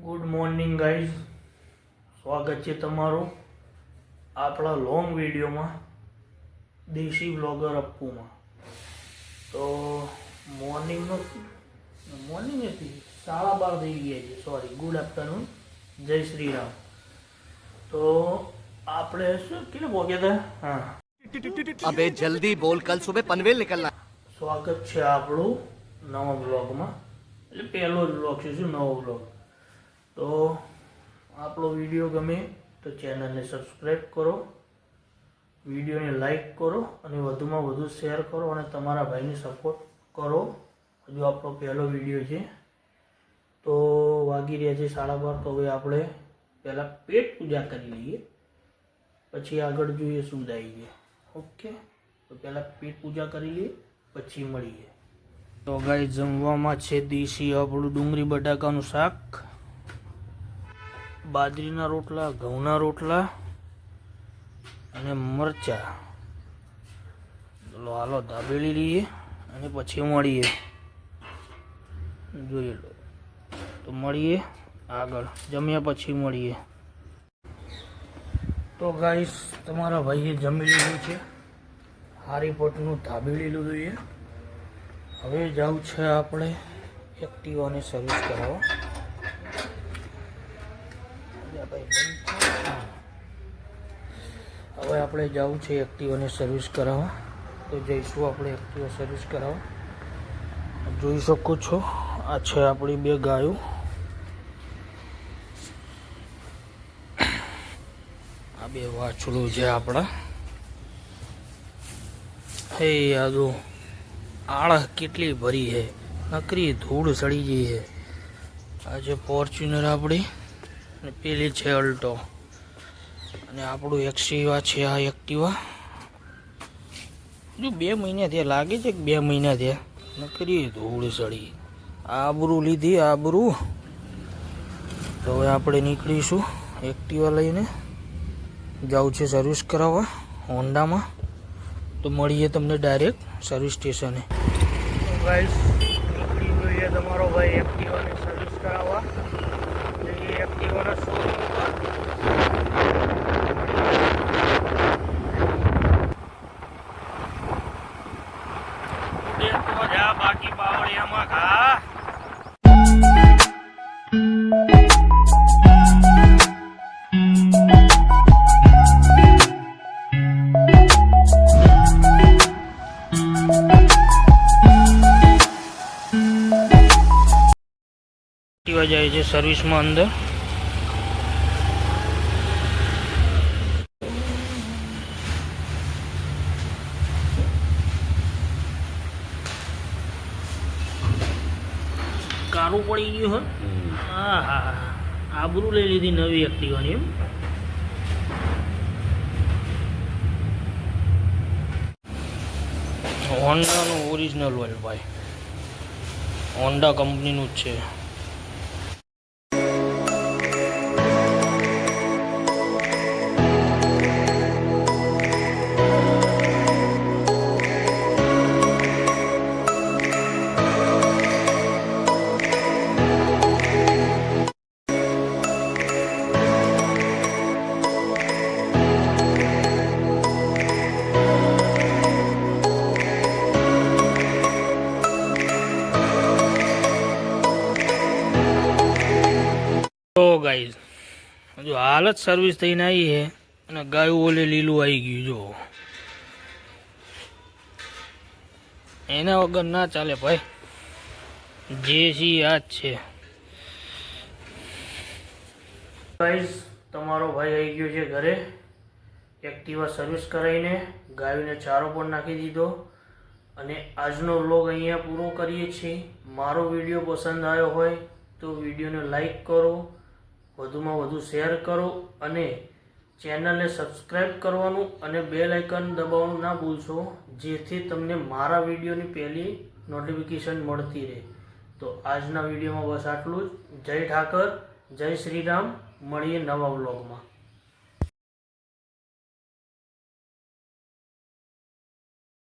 Good morning guys, સ્વાગત છે તમારું આપણા લોંગ વિડીયોમાં દેશી વ્લોગર અપ્પુમાં. તો મોર્નિંગ નથી, 12:30 થઈ ગયા છે. સોરી, ગુડ આફ્ટરનૂન, જય શ્રી રામ. તો આપણે શું કેટલે પહોંચ્યા હતા? હા, अबे जल्दी बोल, कल सुबह पनवेल निकलना. સ્વાગત છે આપણું નવા વ્લોગમાં. એટલે પહેલો જ વ્લોગ છે, શું નવો વ્લોગ. તો આપણો વિડીયો ગમે તો ચેનલને સબસ્ક્રાઈબ કરો, વિડીયોને લાઈક કરો અને વધુમાં વધુ શેર કરો અને તમારા ભાઈને સપોર્ટ કરો. હજુ આપણો પહેલો વિડીયો છે. તો વાગી રહ્યા છે 12:30. તો હવે આપણે પહેલાં પેટ પૂજા કરી લઈએ, પછી આગળ જોઈએ શું થાય છે. ઓકે, તો પહેલાં પેટ પૂજા કરી લઈએ, પછી મળીએ. તો ગાઈ જમવામાં છે દેશી આપણું ડુંગળી બટાકાનું શાક, બાજરીના રોટલા, ઘઉંના રોટલા અને મરચા. ચલો હાલો દાબેલી લઈએ અને પછી મળીએ. જોઈ લો, તો મળીએ આગળ, જમ્યા પછી મળીએ. તો ગાઈસ, તમારા ભાઈએ જમી લીધું છે, હારી પોટનું દાબેલી લીધું છે. હવે જવું છે આપણે એક્ટિવાને સર્વિસ કરાવવા. હવે આપણે જવું છે એક્ટિવાને સર્વિસ કરાવવા. તો જઈશું આપણે એક્ટિવા સર્વિસ કરાવવા. જોઈ શકો છો, આ છે આપણી 2 ગાયો. આ 2 વાછડું છે આપણા. હે યાદો, આળા કેટલી ભરી છે, નકરી ધૂળ સડી ગઈ છે. આ છે ફોર્ચ્યુનર આપણી, અને પેલી છે અલ્ટો, અને આપણું એક્ટિવા છે. આ એક્ટિવા જો 2 મહિના થયા, લાગે છે કે 2 મહિના થયા, નકરી ધૂળ સડી. આબરૂ લીધી, આબરૂ. તો હવે આપણે નીકળીશું એક્ટિવા લઈને, જવું છે સર્વિસ કરાવવા હોન્ડામાં. તો મળીએ તમને ડાયરેક્ટ સર્વિસ સ્ટેશને. ગાઈસ, નીકળી જોઈએ તમારો ભાઈ એક્ટિવાને સર્વિસ કરાવવા. જઈએ એક્ટિવાના શોરૂમ પર. તો જા, બાકી બાવળિયામાં ઘા. જાય છે સર્વિસમાં અંદર. કારું પડી ગયું હોય. હા હા, આબરૂ લઈ લીધી નવી એક્ટિવાની. એમ હોન્ડાનું ઓરિજિનલ ઓઇલ ભાઈ, હોન્ડા કંપનીનું જ છે. તો ગાઈઝ, જો હાલત સર્વિસ થઈને આવી છે અને ગાયું ઓલે લીલું આવી ગયું. જો એના વગર ના ચાલે ભાઈ, જે સી આ જ છે. ગાઈઝ, તમારો ભાઈ આવી ગયો છે ઘરે. એક્ટિવા સર્વિસ કરાવીને ગાયોને ચારો પણ નાખી દીધો. અને આજનો વ્લોગ અહીંયા પૂરો કરીએ છીએ. મારો વિડીયો પસંદ આવ્યો હોય તો વિડીયોને લાઈક કરો, વધુમાં વધુ શેર કરો અને ચેનલને સબસ્ક્રાઈબ કરવાનું અને બેલ આઇકન દબાવવાનું ના ભૂલશો, જેથી તમને મારા વિડીયોની પહેલી નોટિફિકેશન મળતી રહે. તો આજના વિડીયોમાં બસ આટલું જ. જય ઠાકર, જય શ્રી રામ. મળીએ નવા વ્લોગમાં.